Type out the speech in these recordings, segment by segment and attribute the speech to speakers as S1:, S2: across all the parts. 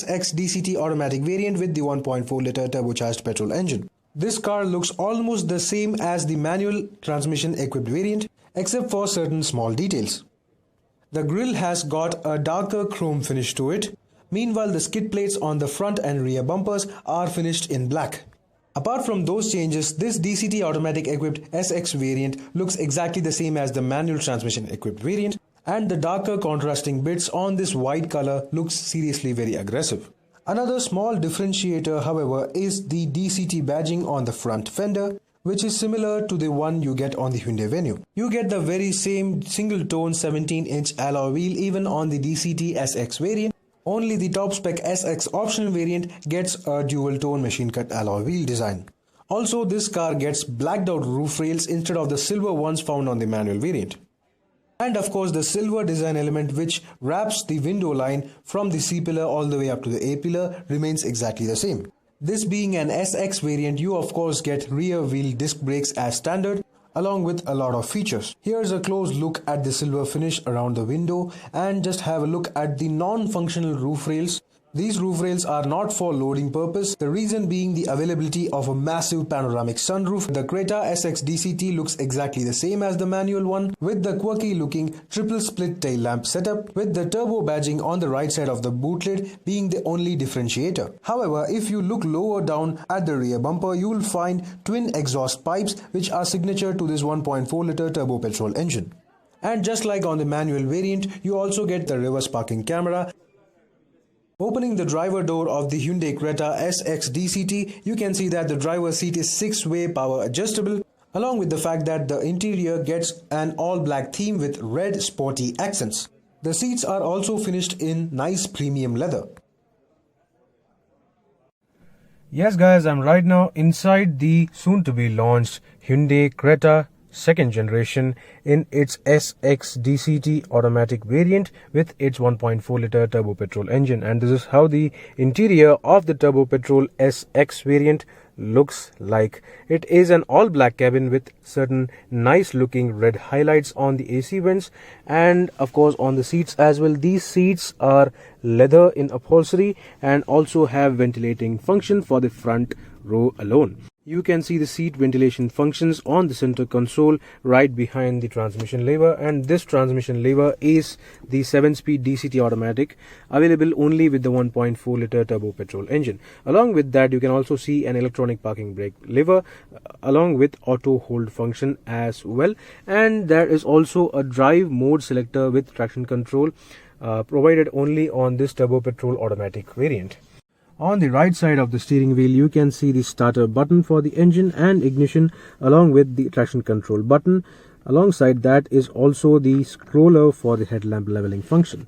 S1: SX DCT automatic variant with the 1.4-litre turbocharged petrol engine. This car looks almost the same as the manual transmission equipped variant, except for certain small details. The grille has got a darker chrome finish to it. Meanwhile, the skid plates on the front and rear bumpers are finished in black. Apart from those changes, this DCT automatic equipped SX variant looks exactly the same as the manual transmission equipped variant, and the darker contrasting bits on this white color looks seriously very aggressive. Another small differentiator, however, is the DCT badging on the front fender, which is similar to the one you get on the Hyundai Venue. You get the very same single-tone 17-inch alloy wheel even on the DCT SX variant. Only the top-spec SX optional variant gets a dual-tone machine-cut alloy wheel design. Also, this car gets blacked-out roof rails instead of the silver ones found on the manual variant. And of course, the silver design element which wraps the window line from the C-pillar all the way up to the A-pillar remains exactly the same. This being an SX variant, you of course get rear wheel disc brakes as standard, along with a lot of features. Here's a close look at the silver finish around the window, and just have a look at the non-functional roof rails. These roof rails are not for loading purpose, the reason being the availability of a massive panoramic sunroof. The Creta SX DCT looks exactly the same as the manual one, with the quirky looking triple split tail lamp setup, with the turbo badging on the right side of the boot lid being the only differentiator. However, if you look lower down at the rear bumper, you will find twin exhaust pipes which are signature to this 1.4-litre turbo petrol engine. And just like on the manual variant, you also get the reverse parking camera. Opening the driver door of the Hyundai Creta SX DCT, you can see that the driver's seat is 6-way power adjustable, along with the fact that the interior gets an all-black theme with red sporty accents. The seats are also finished in nice premium leather.
S2: Yes guys, I'm right now inside the soon-to-be launched Hyundai Creta second generation in its SX DCT automatic variant with its 1.4-litre turbo petrol engine, and this is how the interior of the turbo petrol SX variant looks like. It is an all black cabin with certain nice looking red highlights on the AC vents, and of course on the seats as well. These seats are leather in upholstery and also have ventilating function for the front row alone. You can see the seat ventilation functions on the center console right behind the transmission lever, and this transmission lever is the 7-speed DCT automatic, available only with the 1.4-litre turbo petrol engine. Along with that, you can also see an electronic parking brake lever along with auto hold function as well, and there is also a drive mode selector with traction control provided only on this turbo petrol automatic variant. On the right side of the steering wheel, you can see the starter button for the engine and ignition along with the traction control button. Alongside that is also the scroller for the headlamp leveling function.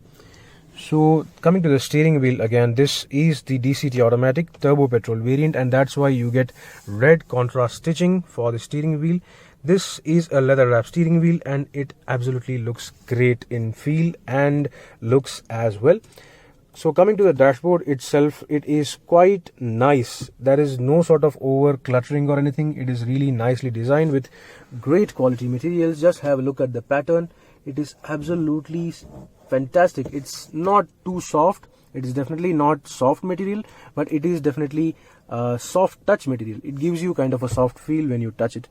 S2: So coming to the steering wheel again, this is the DCT automatic turbo petrol variant, and that's why you get red contrast stitching for the steering wheel. This is a leather wrap steering wheel and it absolutely looks great in feel and looks as well. So coming to the dashboard itself, it is quite nice. There is no sort of over cluttering or anything. It is really nicely designed with great quality materials. Just have a look at the pattern. It is absolutely fantastic. It's not too soft. It is definitely not soft material, but it is definitely soft touch material. It gives you kind of a soft feel when you touch it.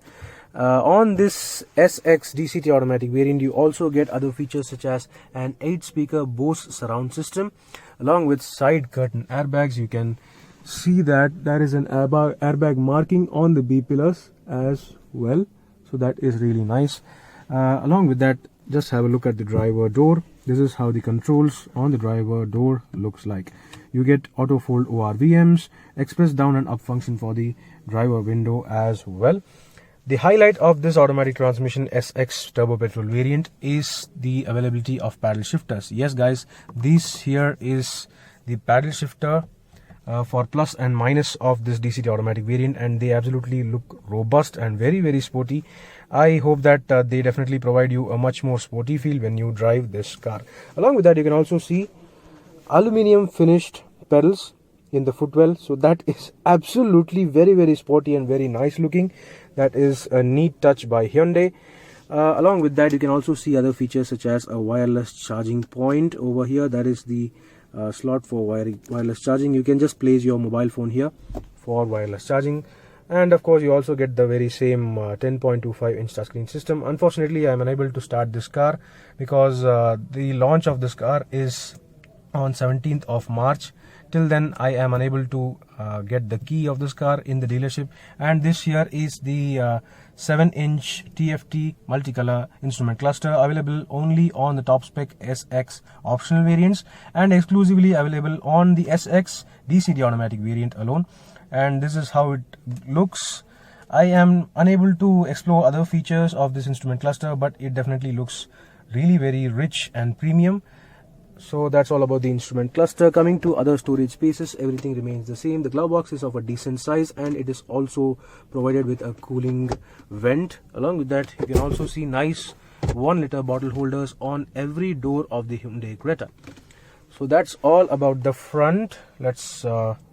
S2: On this SX DCT automatic variant, you also get other features such as an 8-speaker Bose surround system, along with side curtain airbags. You can see that there is an airbag marking on the B pillars as well, so that is really nice. Along with that, just have a look at the driver door. This is how the controls on the driver door looks like. You get auto fold ORVMs, express down and up function for the driver window as well. The highlight of this automatic transmission SX turbo petrol variant is the availability of paddle shifters. Yes guys, this here is the paddle shifter for plus and minus of this DCT automatic variant, and they absolutely look robust and very sporty. I hope that they definitely provide you a much more sporty feel when you drive this car. Along with that, you can also see aluminium finished pedals in the footwell, so that is absolutely very sporty and very nice looking. That is a neat touch by Hyundai. Along with that, you can also see other features such as a wireless charging point over here. That is the slot for wireless charging. You can just place your mobile phone here for wireless charging. And of course you also get the very same 10.25 inch touchscreen system. Unfortunately I am unable to start this car because the launch of this car is on 17th of March. Till then I am unable to get the key of this car in the dealership, and this here is the 7-inch TFT multicolor instrument cluster, available only on the top spec SX optional variants and exclusively available on the SX DCT automatic variant alone. And this is how it looks. I am unable to explore other features of this instrument cluster, but it definitely looks really very rich and premium. So that's all about the instrument cluster. Coming to other storage spaces, everything remains the same. The glove box is of a decent size and it is also provided with a cooling vent. Along with that, you can also see nice 1-liter bottle holders on every door of the Hyundai Creta. So that's all about the front. Let's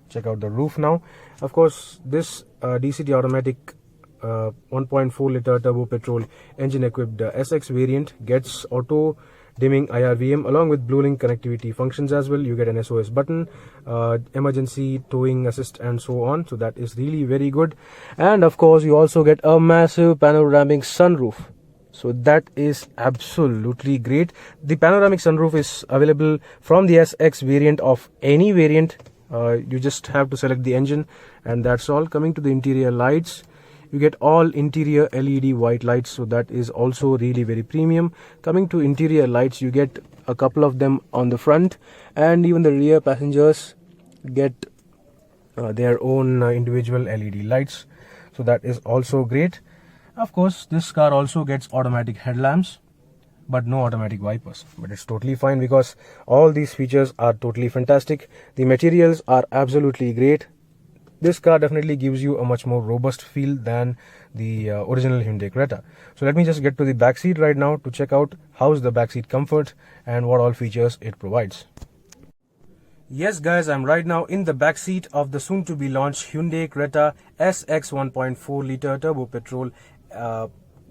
S2: check out the roof now. Of course, this DCT automatic 1.4-liter turbo petrol engine equipped SX variant gets auto dimming IRVM along with BlueLink connectivity functions as well. You get an SOS button, emergency towing assist and so on. So that is really very good. And of course you also get a massive panoramic sunroof. So that is absolutely great. The panoramic sunroof is available from the SX variant of any variant. You just have to select the engine and that's all. Coming to the interior lights, you get all interior LED white lights, so that is also really very premium. Coming to interior lights, you get a couple of them on the front, and even the rear passengers get their own individual LED lights, so that is also great. Of course, this car also gets automatic headlamps but no automatic wipers, but it's totally fine because all these features are totally fantastic. The materials are absolutely great. This car definitely gives you a much more robust feel than the original Hyundai Creta. So let me just get to the back seat right now to check out how's the back seat comfort and what all features it provides. Yes guys, I'm right now in the back seat of the soon to be launched Hyundai Creta SX 1.4 liter turbo petrol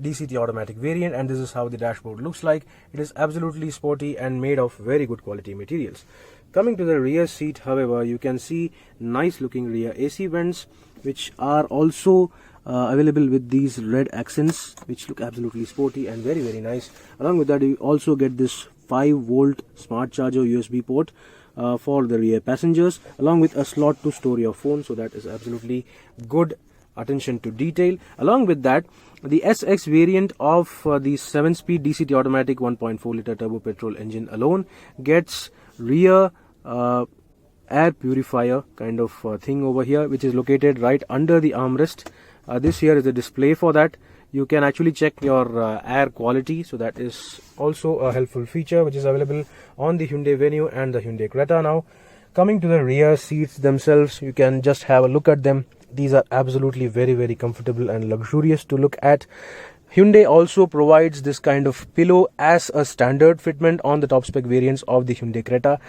S2: DCT automatic variant, and this is how the dashboard looks like. It is absolutely sporty and made of very good quality materials. Coming to the rear seat, however, you can see nice looking rear AC vents, which are also available with these red accents, which look absolutely sporty and very very nice. Along with that, you also get this 5-volt smart charger USB port for the rear passengers, along with a slot to store your phone. So that is absolutely good attention to detail. Along with that, the SX variant of the 7-speed DCT automatic 1.4 liter turbo petrol engine alone gets rear air purifier kind of thing over here, which is located right under the armrest. This here is a display for that. You can actually check your air quality, so that is also a helpful feature which is available on the Hyundai Venue and the Hyundai Creta now. Coming to the rear seats themselves, you can just have a look at them. These are absolutely very very comfortable and luxurious to look at. Hyundai also provides this kind of pillow as a standard fitment on the top spec variants of the Hyundai Creta.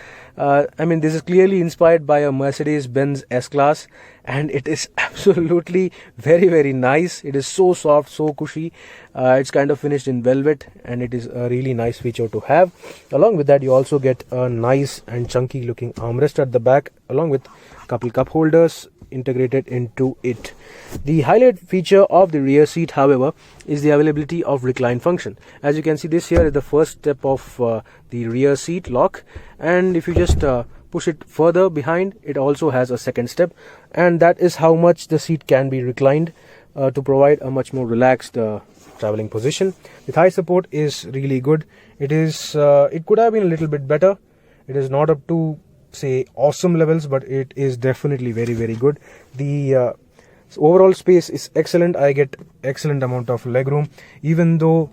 S2: I mean, this is clearly inspired by a Mercedes-Benz S-Class, and it is absolutely very very nice. It is so soft, so cushy. It's kind of finished in velvet, and it is a really nice feature to have. Along with that, you also get a nice and chunky looking armrest at the back, along with a couple cup holders integrated into it. The highlight feature of the rear seat, however, is the availability of recline function. As you can see, this here is the first step of the rear seat lock, and if you just push it further behind, it also has a second step, and that is how much the seat can be reclined to provide a much more relaxed traveling position. The thigh support is really good. It could have been a little bit better. It is not up to say awesome levels, but it is definitely very very good. The overall space is excellent. I get excellent amount of legroom, even though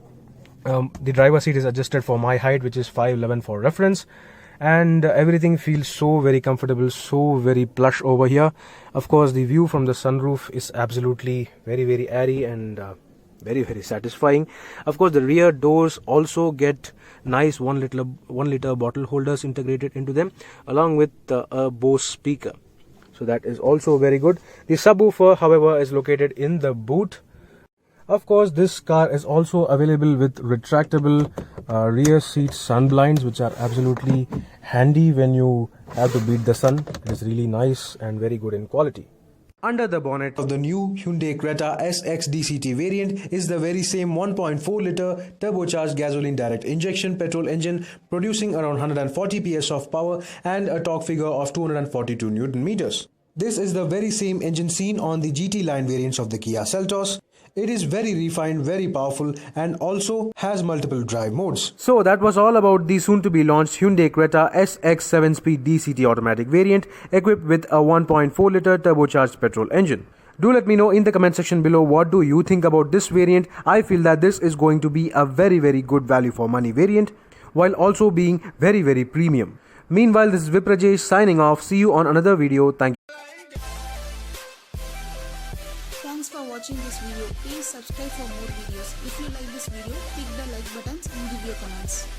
S2: the driver seat is adjusted for my height, which is 5'11" for reference, and everything feels so very comfortable, so very plush over here. Of course, the view from the sunroof is absolutely very very airy and very very satisfying. Of course, the rear doors also get nice 1 liter bottle holders integrated into them, along with a Bose speaker, so that is also very good. The subwoofer, however, is located in the boot. Of course, this car is also available with retractable rear seat sun blinds, which are absolutely handy when you have to beat the sun. It is really nice and very good in quality. Under the bonnet
S1: of the new Hyundai Creta SX DCT variant is the very same 1.4-litre turbocharged gasoline direct injection petrol engine producing around 140 PS of power and a torque figure of 242 Newton meters. This is the very same engine seen on the GT line variants of the Kia Seltos. It is very refined, very powerful and also has multiple drive modes.
S2: So that was all about the soon to be launched Hyundai Creta SX 7-speed DCT automatic variant equipped with a 1.4-litre turbocharged petrol engine. Do let me know in the comment section below what do you think about this variant. I feel that this is going to be a very good value for money variant while also being very premium. Meanwhile, this is Viprajesh signing off. See you on another video. Thank you.
S3: Thanks for watching this video. Please subscribe for more videos. If you like this video, click the like buttons and give your comments.